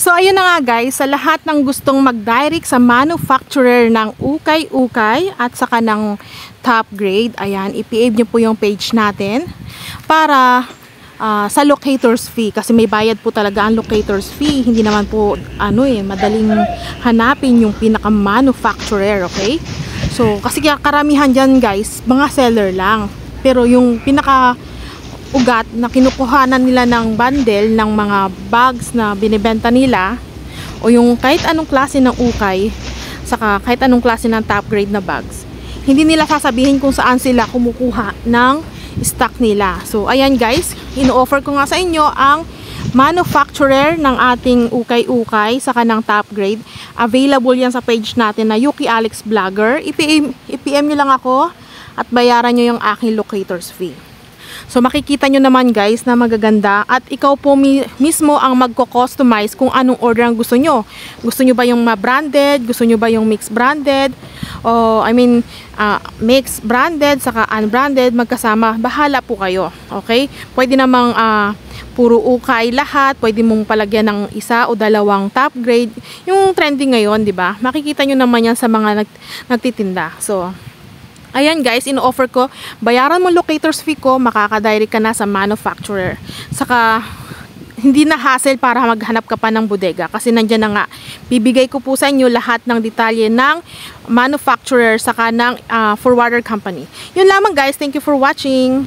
So ayun na nga guys, sa lahat ng gustong mag-direct sa manufacturer ng ukay-ukay at saka ng top grade, ayan, i-PM nyo po yung page natin para sa locators fee, kasi may bayad po talaga ang locators fee. Hindi naman po madaling hanapin yung pinaka-manufacturer, okay? So kasi karamihan dyan guys, mga seller lang. Pero yung pinaka ugat na kinukuhanan nila ng bundle ng mga bags na binibenta nila, o yung kahit anong klase ng ukay saka kahit anong klase ng top grade na bags, hindi nila sasabihin kung saan sila kumukuha ng stock nila. So ayan guys, ino-offer ko nga sa inyo ang manufacturer ng ating ukay-ukay saka ng top grade. Available yan sa page natin na Yuki Alex Vlogger. I-PM nyo lang ako at bayaran nyo yung aking locators fee. So makikita nyo naman guys na magaganda, at ikaw po mismo ang magko-customize kung anong order ang gusto nyo. Gusto nyo ba yung branded? Gusto nyo ba yung mixed branded? O mixed branded saka unbranded magkasama? Bahala po kayo. Okay? Pwede namang puro ukay lahat. Pwede mong palagyan ng isa o dalawang top grade. Yung trending ngayon, di ba? Makikita nyo naman yan sa mga nagtitinda. So ayan guys, ino-offer ko, bayaran mo locators fee ko, makaka-direct ka na sa manufacturer. Saka hindi na hassle para maghanap ka pa ng bodega, kasi nandiyan na nga. Bibigay ko po sa inyo lahat ng detalye ng manufacturer saka ng forwarder company. Yun lamang guys, thank you for watching.